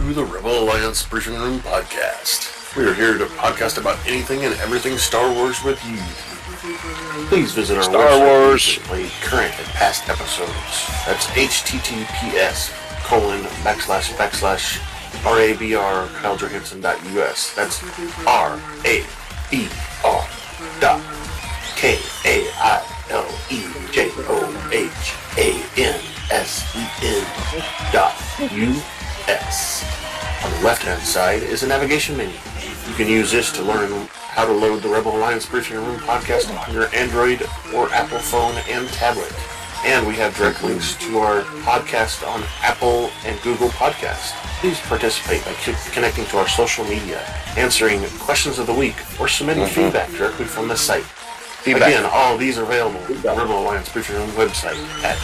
to the Rebel Alliance Briefing Room podcast. We are here to podcast about anything and everything Star Wars with you. Please visit our Star Wars to play current and past episodes. That's https://RABR.KaileJohansson.us. That's RABR.KaileJohansson.us. On the left-hand side is a navigation menu. You can use this to learn how to load the Rebel Alliance Briefing Room podcast on your Android or Apple phone and tablet. And we have direct links to our podcast on Apple and Google Podcasts. Please participate by connecting to our social media, answering questions of the week, or submitting feedback directly from the site. Again, all of these are available on the Rebel Alliance Briefing Room website at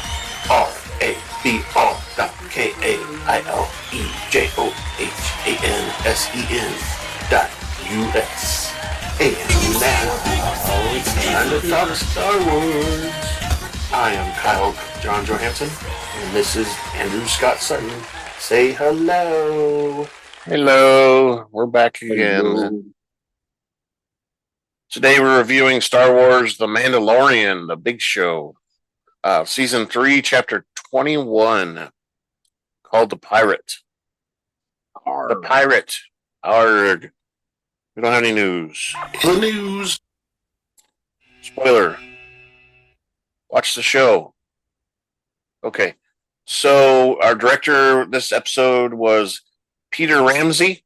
RABR.KaileJohansson.us. And now, it's time to talk Star Wars. I am Kyle Jon Johansson, and this is Andrew Scott Sutton. Say hello. Hello, we're back again. Hello. Today we're reviewing Star Wars The Mandalorian, the big show. Season 3, Chapter 21, called The Pirate. The Pirate. Arg. We don't have any news. The news. Spoiler. Watch the show. Okay. So, our director this episode was Peter Ramsey.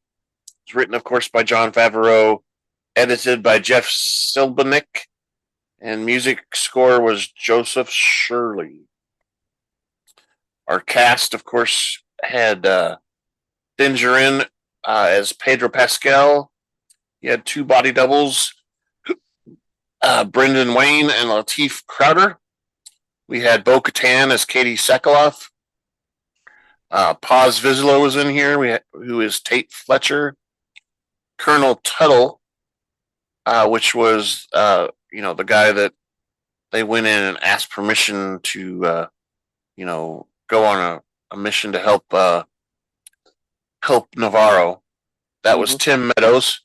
It's written, of course, by Jon Favreau, edited by Jeff Siebnick, and music score was Joseph Shirley. Our cast, of course, had Djarin as Pedro Pascal. He had two body doubles, Brendan Wayne and Lateef Crowder. We had Katan as Katy Sackhoff. Vizsla was in here, who is Tait Fletcher. Colonel Tuttle, which was the guy that they went in and asked permission to go on a mission to help Navarro. That was Tim Meadows.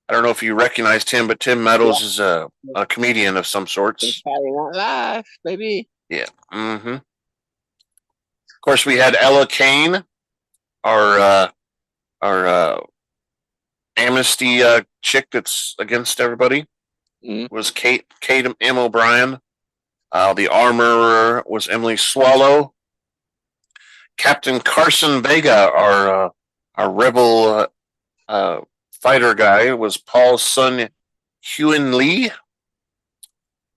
I don't know if you recognized him, but Tim Meadows is a comedian of some sorts. Saturday Night Live, baby. Yeah. Mm-hmm. Of course, we had Ella Kane, our amnesty chick that's against everybody. Was Kate M. O'Brien. The Armour was Emily Swallow. Captain Carson Vega, our rebel fighter guy, was Paul Sun-Hyung Lee.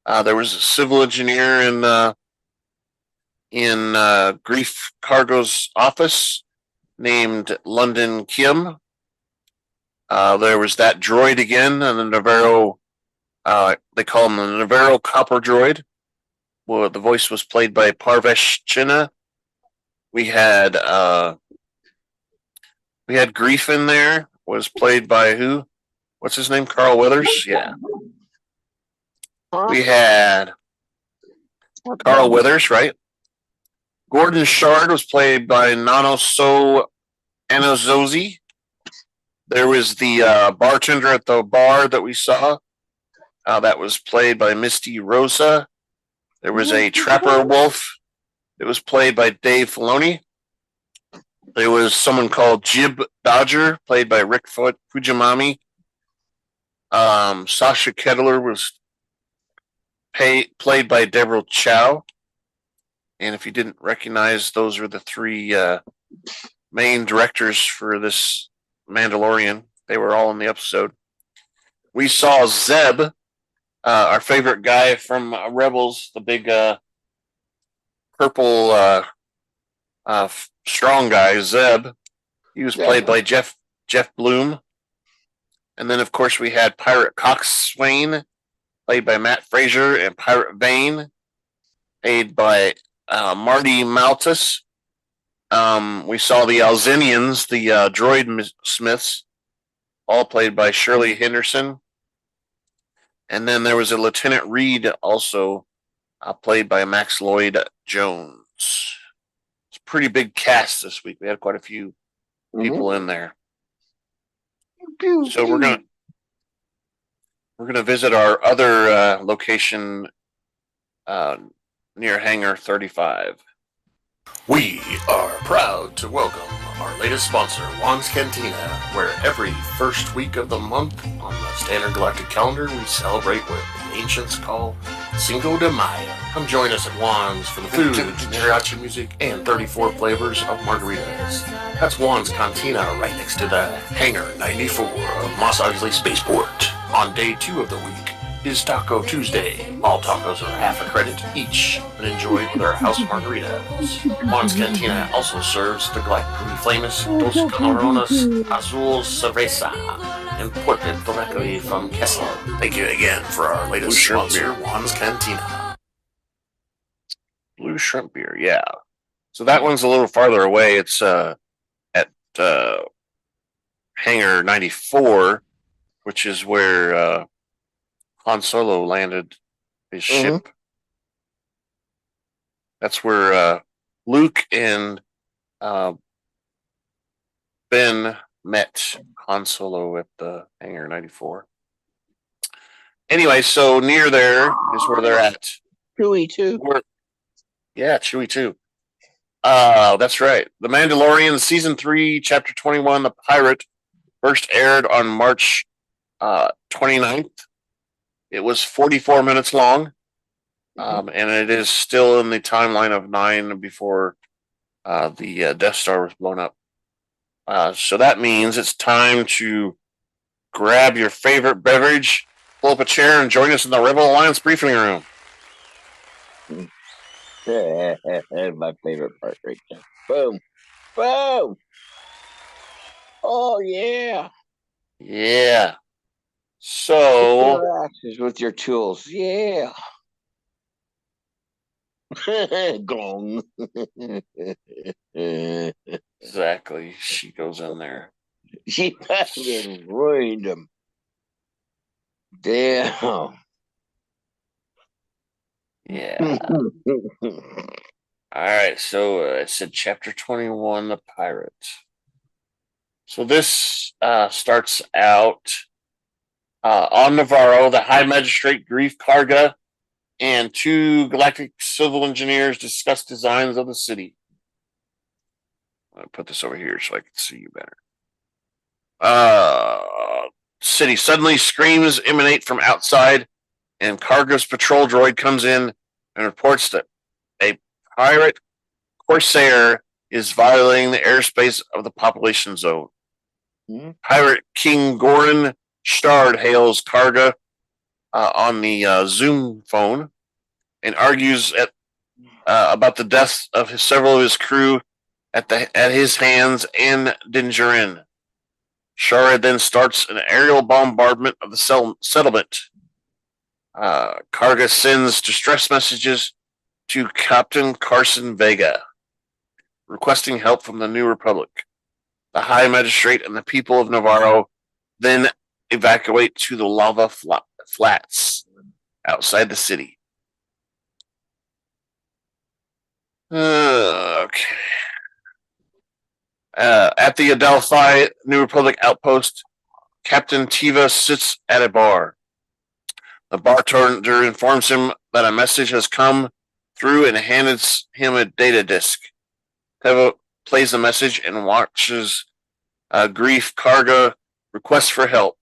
There was a civil engineer in Grief Cargo's office named London Kim. There was that droid again, and the Navarro. They call him the Navarro Copper Droid. Well, the voice was played by Parvesh Cheena. We had Grief in there. Was played by who? What's his name? Carl Weathers? Yeah. We had Carl Weathers, right? Gordon Shard was played by Nanoso Anazozi. There was the bartender at the bar that we saw. That was played by Misty Rosa. There was a trapper wolf. It was played by Dave Filoni. There was someone called Jib Dodger, played by Rick Fujimami. Sasha Kettler was played by Deborah Chow. And if you didn't recognize, those are the three main directors for this Mandalorian. They were all in the episode. We saw Zeb, our favorite guy from Rebels, the big purple strong guy, Zeb. He was played by Jeff Bloom. And then, of course, we had Pirate Coxswain, played by Matt Fraser, and Pirate Vane, played by Marty Maltus. We saw the Alzinians, the droid smiths, all played by Shirley Henderson. And then there was a Lieutenant Reed, also played by Max Lloyd Jones. It's a pretty big cast this week. We had quite a few people in there. So we're gonna visit our other location near Hangar 35. We are proud to welcome our latest sponsor, Juan's Cantina, where every first week of the month on the standard galactic calendar we celebrate what the ancients call Cinco de Mayo. Come join us at Juan's for the food, mariachi music, and 34 flavors of margaritas. That's Juan's Cantina right next to the Hangar 94 of Mos Eisley Spaceport. On day 2 of the week is Taco Tuesday. All tacos are half a credit each and enjoyed with our house margaritas. Juan's Cantina also serves the galactically famous Dos Camarones Azul Cerveza, imported directly from Kessel. Thank you again for our latest sponsor, Juan's Cantina. Blue Shrimp Beer, yeah. So that one's a little farther away. It's at Hangar 94, which is where Han Solo landed his ship. That's where Luke and Ben met Han Solo at the Hangar 94. Anyway, so near there is where they're at. Chewie too. Yeah, Chewie too. That's right. The Mandalorian Season 3, Chapter 21, The Pirate, first aired on March 29th. It was 44 minutes long, and it is still in the timeline of 9 before the Death Star was blown up. So that means it's time to grab your favorite beverage, pull up a chair, and join us in the Rebel Alliance briefing room. My favorite part right there. Boom. Boom. Oh, yeah. Yeah. So with your tools. Yeah. Gong. Exactly. She goes in there. She fucking ruined him. Damn. Yeah. All right. So it said Chapter 21, The Pirate. So this starts out on Navarro. The High Magistrate Grief Karga and 2 galactic civil engineers discuss designs of the city. I'll put this over here so I can see you better. City suddenly screams emanate from outside, and Karga's patrol droid comes in and reports that a pirate corsair is violating the airspace of the population zone. Pirate King Gorian Shard hails Karga on the Zoom phone and argues about the deaths of several of his crew at his hands and Djarin. Shard then starts an aerial bombardment of the settlement. Karga sends distress messages to Captain Carson Vega, requesting help from the New Republic. The High Magistrate and the people of Navarro then evacuate to the lava flats outside the city. Okay. At the Adelphi New Republic outpost, Captain Teva sits at a bar. The bartender informs him that a message has come through and hands him a data disk. Teva plays the message and watches Grief Karga request for help.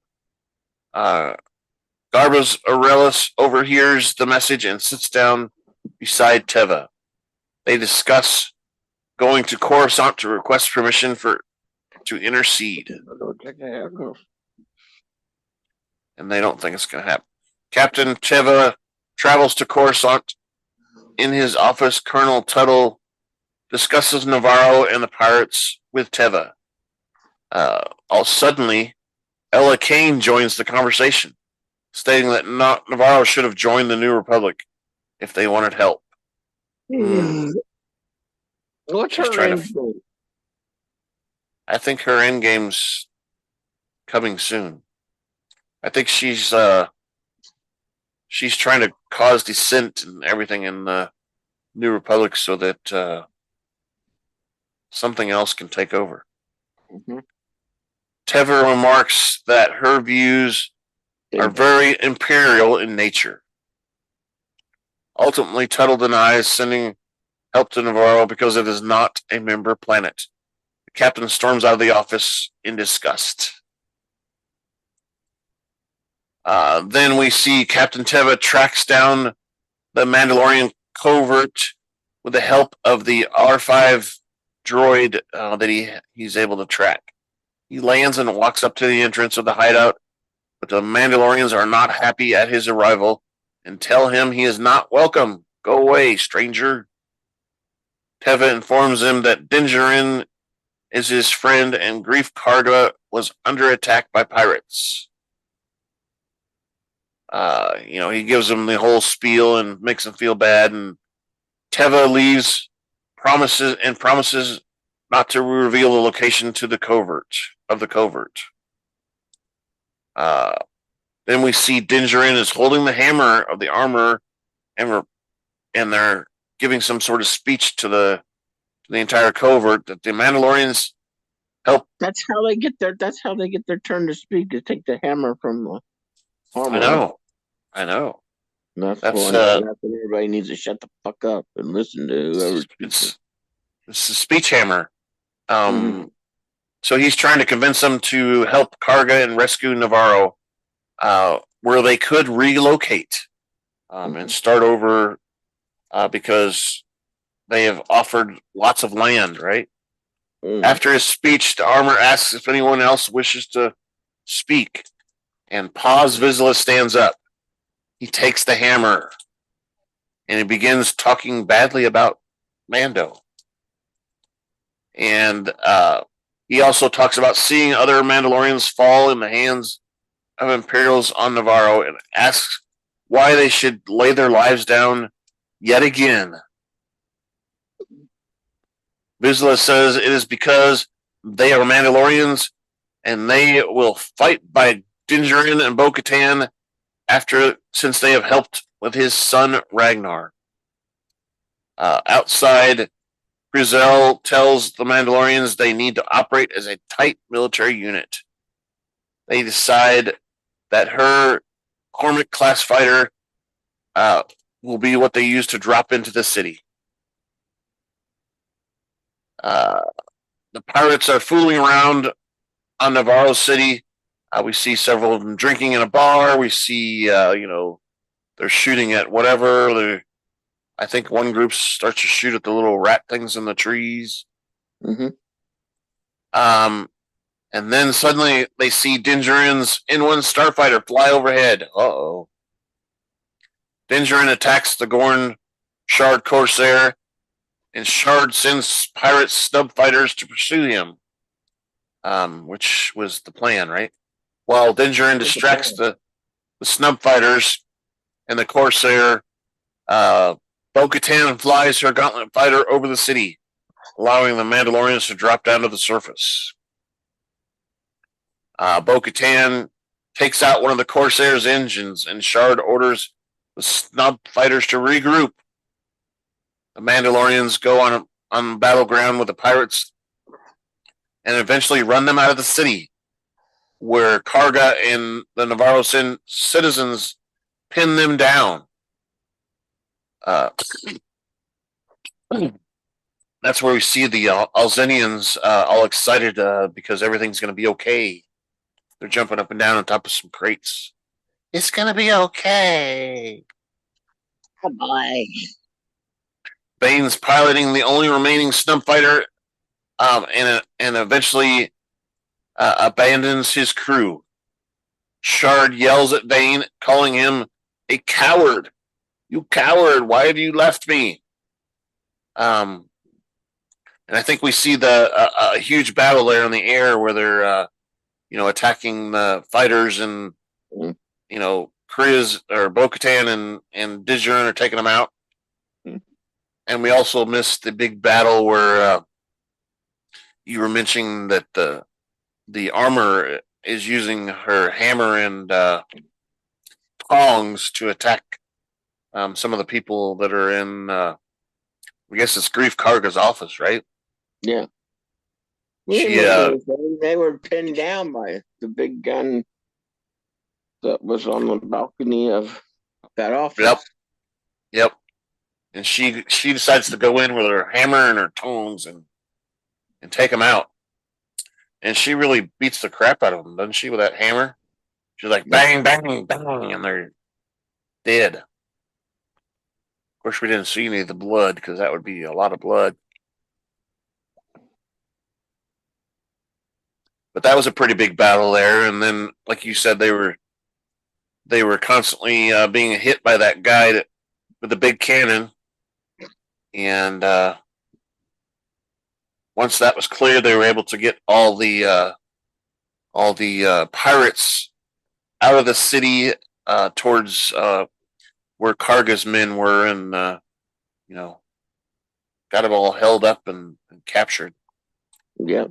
Garbus Aurelius overhears the message and sits down beside Teva. They discuss going to Coruscant to request permission to intercede. And they don't think it's going to happen. Captain Teva travels to Coruscant. In his office, Colonel Tuttle discusses Navarro and the pirates with Teva. All suddenly, Ella Kane joins the conversation, stating that Navarro should have joined the New Republic if they wanted help. What's her end game? I think her end game's coming soon. I think she's trying to cause dissent and everything in the New Republic so that something else can take over. Mm-hmm. Teva remarks that her views are very imperial in nature. Ultimately, Tuttle denies sending help to Navarro because it is not a member planet. The captain storms out of the office in disgust. Then we see Captain Teva tracks down the Mandalorian covert with the help of the R5 droid that he's able to track. He lands and walks up to the entrance of the hideout, but the Mandalorians are not happy at his arrival and tell him he is not welcome. Go away, stranger. Teva informs him that Djarin is his friend and Grief Karga was under attack by pirates. He gives him the whole spiel and makes him feel bad, and Teva leaves, promises not to reveal the location to the covert. Then we see Djarin is holding the hammer of the armor, and they're giving some sort of speech to the entire covert that the Mandalorians help. That's how they get their turn to speak, to take the hammer from the armor. I know. That's when everybody needs to shut the fuck up and listen to whoever's speaking. It's a speech hammer. So he's trying to convince them to help Karga and rescue Navarro, where they could relocate and start over because they have offered lots of land, right? After his speech, the Armour asks if anyone else wishes to speak, and Paz Vizsla stands up. He takes the hammer, and he begins talking badly about Mando. And he also talks about seeing other Mandalorians fall in the hands of Imperials on Navarro, and asks why they should lay their lives down yet again. Vizsla says it is because they are Mandalorians, and they will fight by Djarin and Bo-Katan since they have helped with his son Ragnar. Outside, Frizzell tells the Mandalorians they need to operate as a tight military unit. They decide that her Cormac-class fighter will be what they use to drop into the city. The pirates are fooling around on Navarro City. We see several of them drinking in a bar. We see, they're shooting at whatever. I think one group starts to shoot at the little rat things in the trees. Mm-hmm. And then suddenly they see Djarin's N1 starfighter fly overhead. Uh-oh. Djarin attacks the Gorian Shard Corsair, and Shard sends pirate snub fighters to pursue him, which was the plan, right? While Djarin distracts the snub fighters and the Corsair, Bo-Katan flies her gauntlet fighter over the city, allowing the Mandalorians to drop down to the surface. Bo-Katan takes out one of the Corsair's engines, and Shard orders the snub fighters to regroup. The Mandalorians go on battleground with the pirates and eventually run them out of the city, where Karga and the Navarro citizens pin them down. That's where we see the Alzenians all excited because everything's going to be okay. They're jumping up and down on top of some crates. It's going to be okay. Oh boy. Bane's piloting the only remaining snub fighter and eventually abandons his crew. Shard yells at Bane, calling him a coward. You coward, why have you left me? And I think we see a huge battle there in the air where they're attacking the fighters, and Kriz or Bo-Katan and Djarin are taking them out. And we also missed the big battle where you were mentioning that the Armour is using her hammer and tongs to attack some of the people that are in, I guess it's Grief Karga's office, right? Yeah. They were pinned down by the big gun that was on the balcony of that office. Yep. And she decides to go in with her hammer and her tongs and take them out. And she really beats the crap out of them, doesn't she, with that hammer? She's like, bang, bang, bang, and they're dead. Of course, we didn't see any of the blood because that would be a lot of blood. But that was a pretty big battle there. And then, like you said, they were constantly being hit by that guy with the big cannon. And once that was clear, they were able to get all the pirates out of the city towards where Karga's men were, and got them all held up and captured. Yep.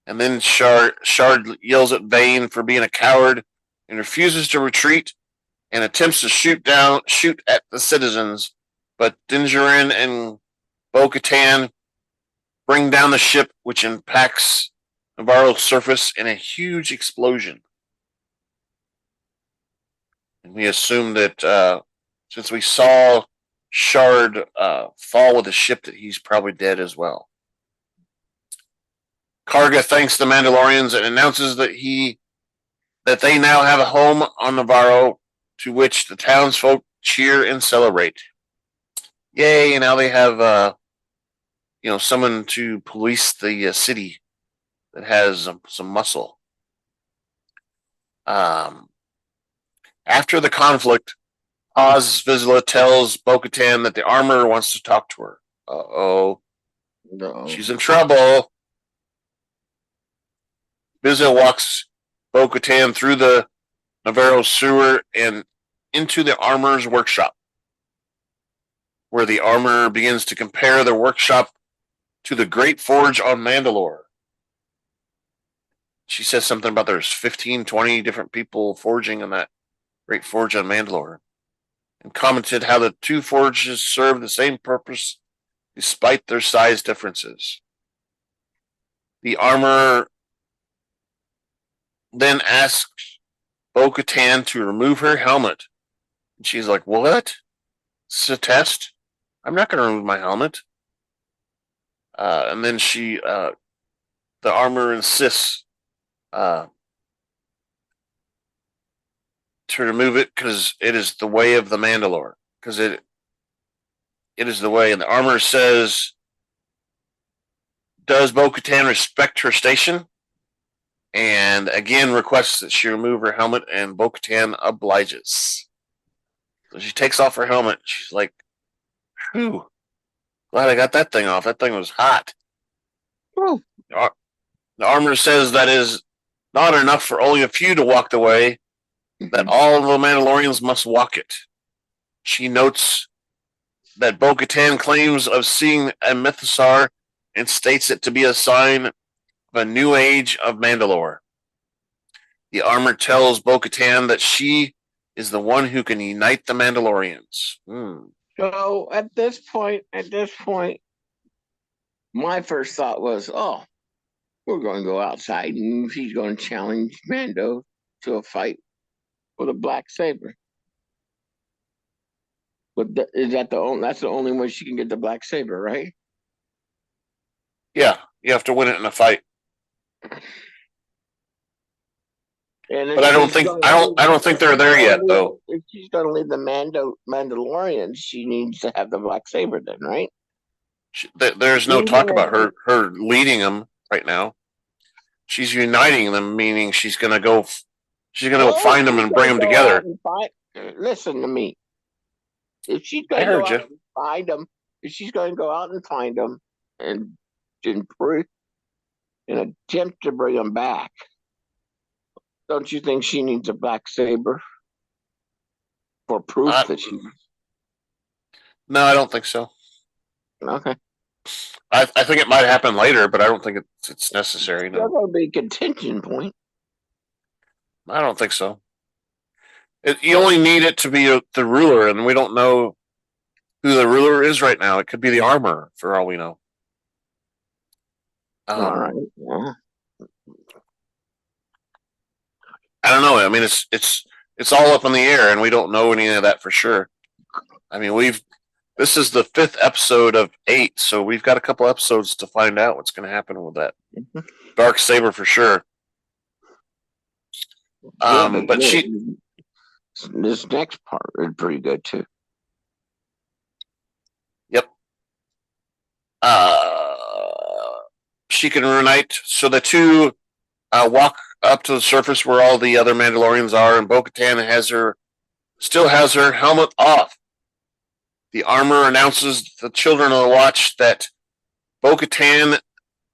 And then Shard yells at Vane for being a coward and refuses to retreat and attempts to shoot at the citizens. But Djarin and Bo-Katan bring down the ship, which impacts Navarro's surface in a huge explosion. And we assume that since we saw Shard fall with the ship, that he's probably dead as well. Karga thanks the Mandalorians and announces that they now have a home on Navarro, to which the townsfolk cheer and celebrate. Yay! Now they have someone to police the city that has some muscle. After the conflict, Vizsla tells Bo-Katan that the Armour wants to talk to her. Uh-oh. No. She's in trouble. Vizsla walks Bo-Katan through the Navarro sewer and into the Armour's workshop, where the Armour begins to compare their workshop to the Great Forge on Mandalore. She says something about there's 15, 20 different people forging in that Great Forge on Mandalore, and commented how the two forges serve the same purpose despite their size differences. The Armour then asks Bo-Katan to remove her helmet. And she's like, what? It's a test? I'm not going to remove my helmet. And then the Armour insists to remove it because it is the way of the Mandalore. Because it is the way. And the Armour says, does Bo-Katan respect her station? And again requests that she remove her helmet, and Bo-Katan obliges. So she takes off her helmet. She's like, whew, glad I got that thing off. That thing was hot. Oh. The Armour says that is not enough for only a few to walk the way, that all the Mandalorians must walk it. She notes that Bo-Katan claims of seeing a mythosaur and states it to be a sign of a new age of Mandalore. The Armour tells Bo-Katan that she is the one who can unite the Mandalorians. So at this point, my first thought was, we're going to go outside and she's going to challenge Mando to a fight with a black saber. But that's the only way she can get the black saber, right? Yeah, you have to win it in a fight. But I don't think they're there yet, though. If she's going to lead the Mandalorians, she needs to have the black saber, then, right? There's no talk about her leading them right now. She's uniting them, meaning she's going to go. She's going to find them and bring them together. Listen to me. If she's going to go out and find them, if she's going to go out and find them and attempt to bring them back, don't you think she needs a black saber for proof that she? No, I don't think so. Okay. I think it might happen later, but I don't think it's necessary. No. That's going to be a contention point. I don't think so. You only need it to be the ruler, and we don't know who the ruler is right now. It could be the Armour, for all we know. All right. Yeah. I don't know. I mean, it's all up in the air, and we don't know any of that for sure. I mean, this is the 5th episode of 8, so we've got a couple episodes to find out what's going to happen with that dark saber for sure. But this next part is pretty good too. Yep. She can reunite. So the two walk up to the surface where all the other Mandalorians are, and Bo-Katan still has her helmet off. The Armour announces to the children of the Watch that Bo-Katan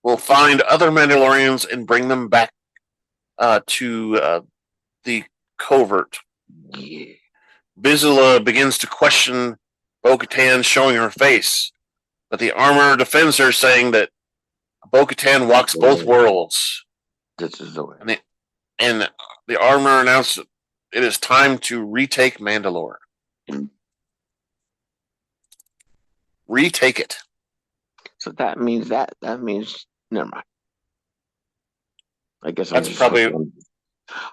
will find other Mandalorians and bring them back to the covert. Yeah. Vizsla begins to question Bo-Katan, showing her face, but the Armour defends her, saying that Bo-Katan walks both worlds. This is the way. And the Armour announced that it is time to retake Mandalore. Retake it. So that means never mind. I guess That's probably.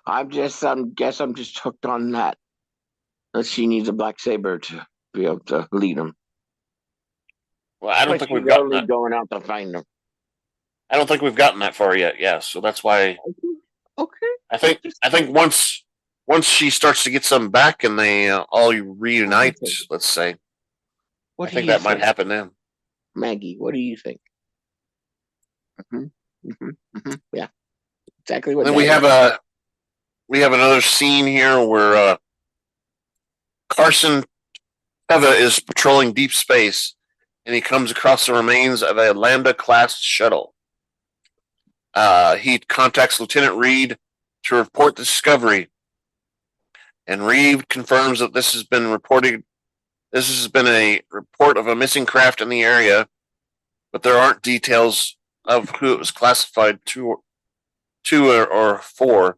I'm just hooked on that. That she needs a black saber to be able to lead them. Well, I don't think we've gotten that. Going out to find them. I don't think we've gotten that far yet. Yeah, so that's why. Okay. I think once she starts to get some back and they all reunite, let's say. I think that might happen then. Maggie, what do you think? Yeah, exactly what. Then we have another scene here where Carson Teva is patrolling deep space, and he comes across the remains of a Lambda-class shuttle. He contacts Lieutenant Reed to report the discovery, and Reed confirms that this has been a report of a missing craft in the area, but there aren't details of who it was classified to or for.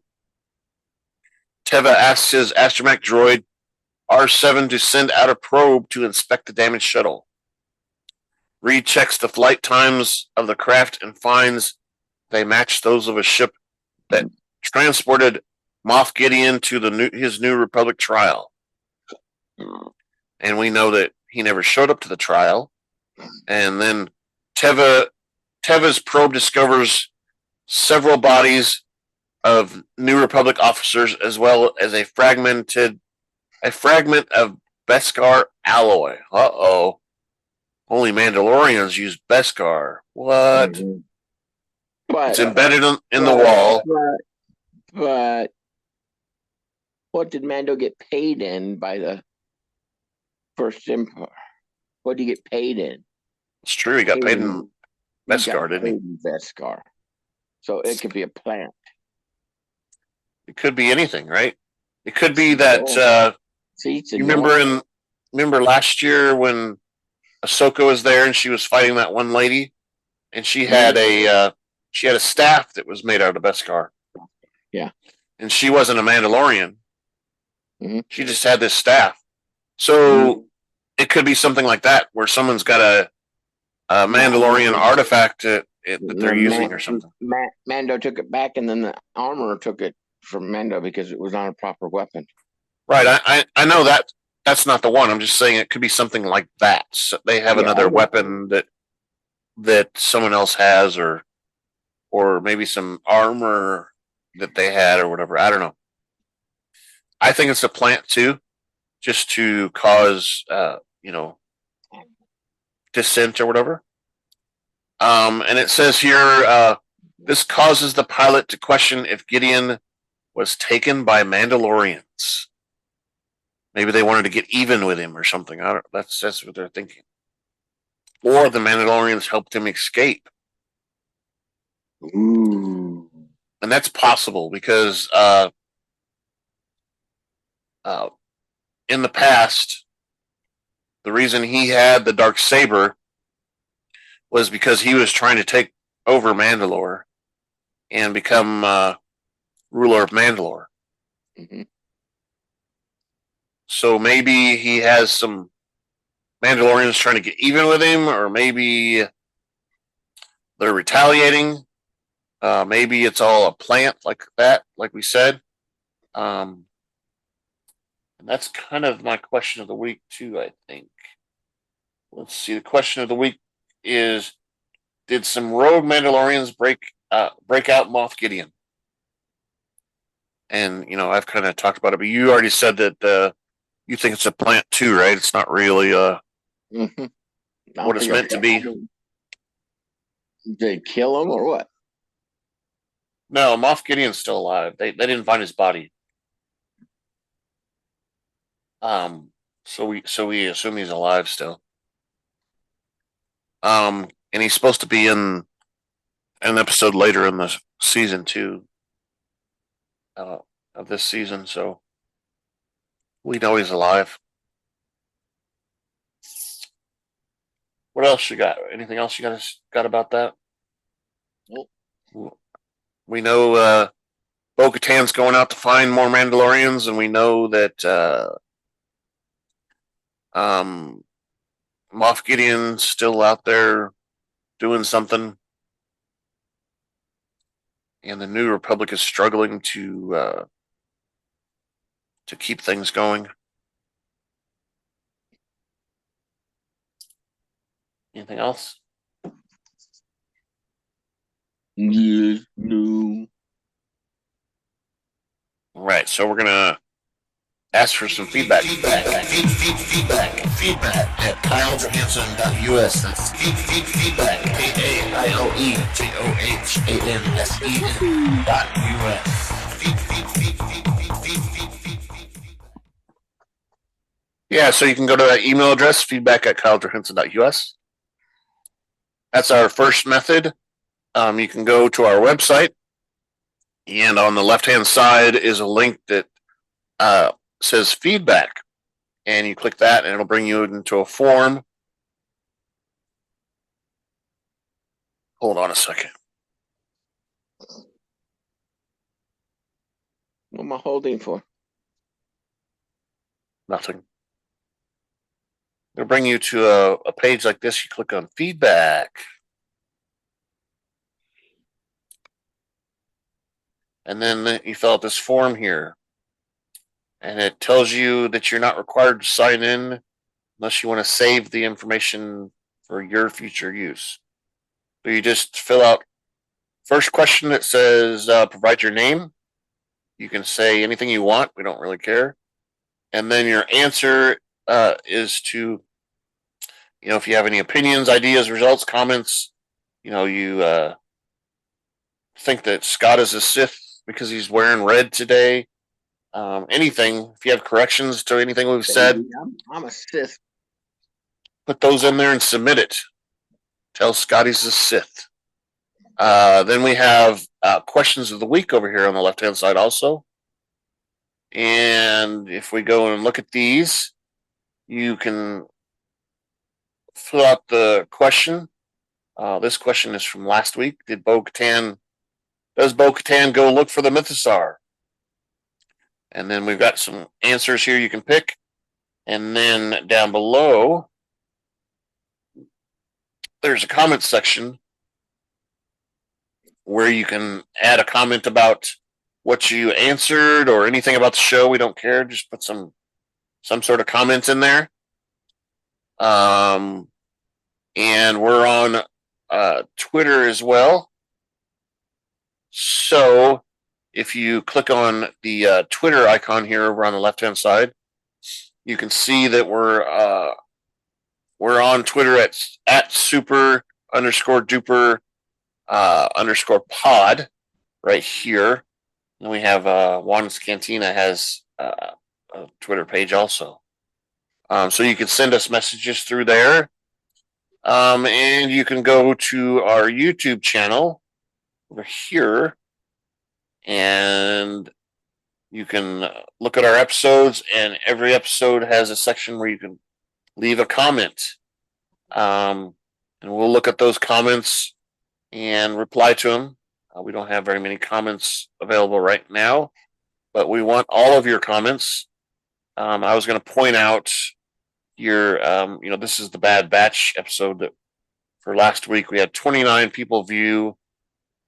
Teva asks his astromech droid R7 to send out a probe to inspect the damaged shuttle. Reed checks the flight times of the craft and finds they match those of a ship that transported Moff Gideon to his New Republic trial. And we know that he never showed up to the trial. And then Teva's probe discovers several bodies of New Republic officers, as well as a fragment of Beskar alloy. Uh-oh. Only Mandalorians use Beskar. What? But, it's embedded in the wall. But what did Mando get paid in by the First Empire? What did he get paid in? It's true. He got paid in Beskar, didn't he? Beskar. So it could be a plant. It could be anything, right? It could be that. You remember last year when Ahsoka was there and she was fighting that one lady, and she had a staff that was made out of Beskar. Yeah, and she wasn't a Mandalorian. Mm-hmm. She just had this staff. So it could be something like that, where someone's got a Mandalorian artifact that they're using or something. Mando took it back, and then the Armour took it from Mando because it was not a proper weapon. Right. I know that that's not the one. I'm just saying it could be something like that. So they have another weapon that someone else has, or maybe some armor that they had or whatever. I don't know. I think it's a plant too, just to cause dissent or whatever. And it says here, this causes the pilot to question if Gideon was taken by Mandalorians. Maybe they wanted to get even with him or something. That's what they're thinking. Or the Mandalorians helped him escape. Ooh. And that's possible because in the past, the reason he had the dark saber was because he was trying to take over Mandalore and become ruler of Mandalore. Mm-hmm. So maybe he has some Mandalorian's trying to get even with him, or maybe they're retaliating. Maybe it's all a plant like that, like we said. And that's kind of my question of the week, too, I think. Let's see. The question of the week is, did some rogue Mandalorians break out Moff Gideon? And, I've kind of talked about it, but you already said that you think it's a plant, too, right? It's not really Mm-hmm. what it's meant to be. Did they kill him or what? No, Moff Gideon's still alive. They didn't find his body. So we assume he's alive still. And he's supposed to be in an episode later in the season 2 of this season, so we know he's alive. What else you got? Anything else you got about that? Nope. We know Bo-Katan's going out to find more Mandalorians, and we know that Moff Gideon's still out there doing something, and the New Republic is struggling to keep things going. Anything else? Yes, no. All right, so we're gonna ask for some feedback. Feedback at KyleJohansson.us. That's feedback, KyleJohansson.us. Yeah, so you can go to that email address, feedback at KyleJohansson.us. That's our first method. You can go to our website, and on the left-hand side is a link that says feedback, and you click that, and it'll bring you into a form. Hold on a second. What am I holding for? Nothing. It'll bring you to a page like this. You click on feedback. And then you fill out this form here. And it tells you that you're not required to sign in unless you want to save the information for your future use. So you just fill out first question that says provide your name. You can say anything you want. We don't really care. And then your answer is to, if you have any opinions, ideas, results, comments, you think that Scott is a Sith because he's wearing red today. Anything, if you have corrections to anything we've said, I'm a Sith. put those in there and submit it. Tell Scott he's a Sith. Then we have questions of the week over here on the left-hand side also. And if we go and look at these, you can fill out the question. This question is from last week. Does Bo-Katan go look for the Mythosaur? And then we've got some answers here you can pick. And then down below, there's a comment section where you can add a comment about what you answered or anything about the show. We don't care. Just put some sort of comments in there. And we're on Twitter as well. So if you click on the Twitter icon here over on the left-hand side, you can see that we're on Twitter at super_duper_pod right here. And we have Juan's Cantina has a Twitter page also. So you can send us messages through there. And you can go to our YouTube channel over here, and you can look at our episodes, and every episode has a section where you can leave a comment. And we'll look at those comments and reply to them. We don't have very many comments available right now, but we want all of your comments. I was going to point out this is the Bad Batch episode that for last week. We had 29 people view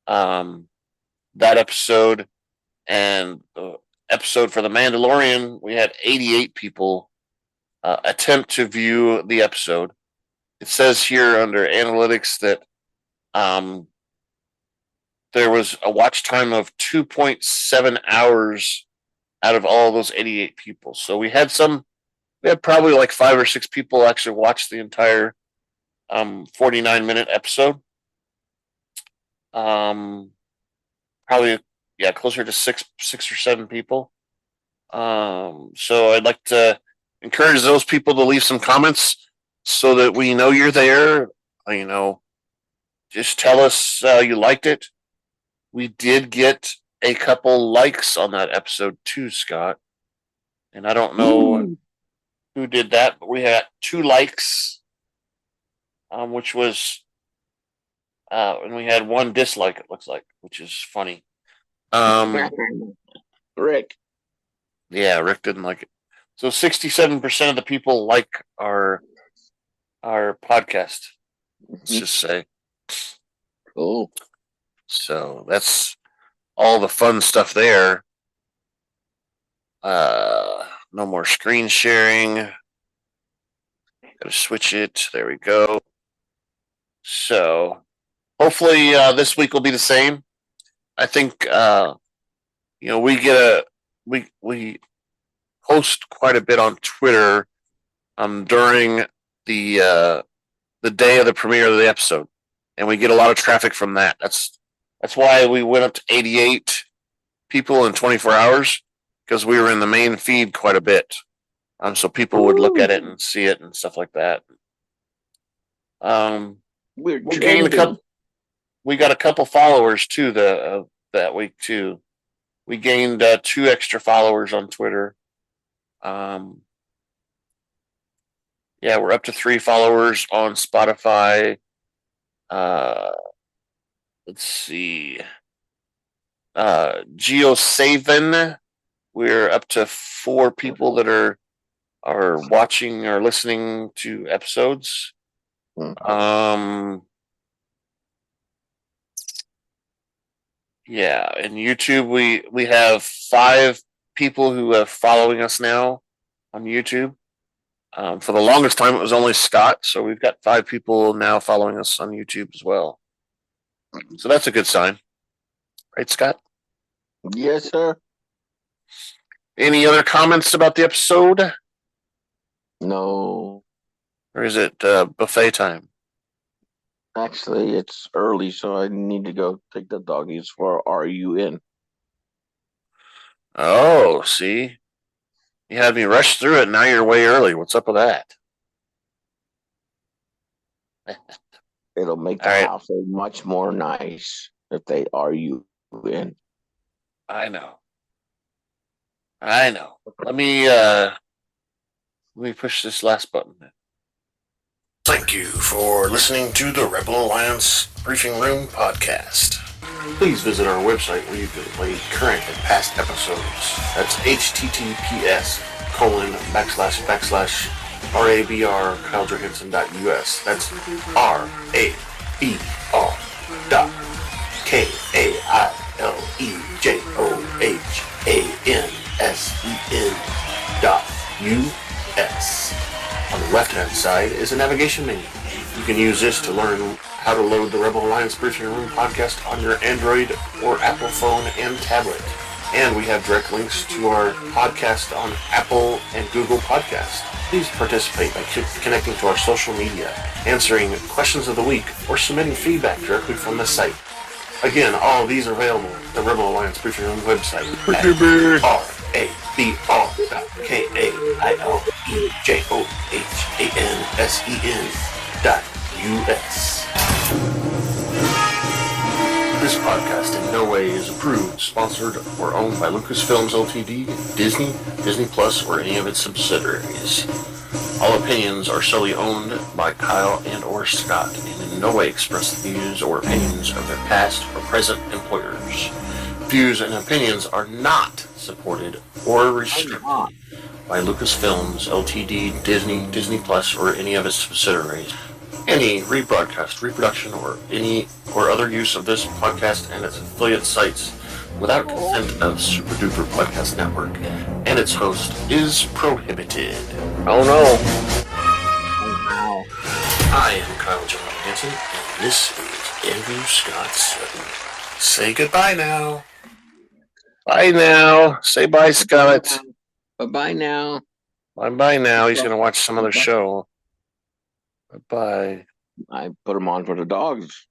that episode, and the episode for the Mandalorian, we had 88 people attempt to view the episode. It says here under analytics that there was a watch time of 2.7 hours out of all those 88 people. So we had probably like 5 or 6 people actually watch the entire 49-minute episode. Probably, closer to six or 7 people. So I'd like to encourage those people to leave some comments so that we know you're there. Just tell us you liked it. We did get a couple likes on that episode too, Scott. And I don't know who did that, but we had 2 likes, which was, and we had 1 dislike, it looks like, which is funny. Rick. Yeah, Rick didn't like it. So 67% of the people like our podcast. Let's just say. Cool. So that's all the fun stuff there. No more screen sharing. Gotta switch it. There we go. So hopefully this week will be the same. I think we post quite a bit on Twitter during the day of the premiere of the episode, and we get a lot of traffic from that. That's why we went up to 88 people in 24 hours, because we were in the main feed quite a bit. So people would look at it and see it and stuff like that. We got a couple followers too that week too. We gained 2 extra followers on Twitter. We're up to 3 followers on Spotify. Let's see. GeoSaven, we're up to 4 people that are watching or listening to episodes. And YouTube, we have 5 people who are following us now on YouTube. For the longest time, it was only Scott, so we've got 5 people now following us on YouTube as well. So that's a good sign. Right, Scott? Yes, sir. Any other comments about the episode? No. Or is it buffet time? Actually, it's early, so I need to go take the doggies for RUN. Oh, see? You had me rush through it, now you're way early. What's up with that? It'll make the house much more nice if they RUN. I know. Let me push this last button. Thank you for listening to the Rebel Alliance Briefing Room podcast. Please visit our website where you can play current and past episodes. That's https://RABR.KaileJohansson.us. That's RABR.KaileJohansson.us. On the left-hand side is a navigation menu. You can use this to learn how to load the Rebel Alliance Briefing Room podcast on your Android or Apple phone and tablet. And we have direct links to our podcast on Apple and Google Podcasts. Please participate by connecting to our social media, answering questions of the week, or submitting feedback directly from the site. Again, all of these are available at the Rebel Alliance Briefing Room website at RABR.KaileJohansson.us. This podcast in no way is approved, sponsored, or owned by Lucasfilms Ltd., Disney, Disney Plus, or any of its subsidiaries. All opinions are solely owned by Kyle and or Scott, and in no way express the views or opinions of their past or present employers. Views and opinions are not supported or restricted by Lucasfilms, Ltd., Disney, Disney Plus, or any of its subsidiaries. Any rebroadcast, reproduction, or other use of this podcast and its affiliate sites without consent of Super Duper Podcast Network and its host is prohibited. Oh no. I am Kyle John Hansen, and this is Andrew Scott Sutton. Say goodbye now. Bye now. Say bye, Scott. Bye-bye now. Bye now. He's going to watch some other show. Bye. I put him on for the dogs.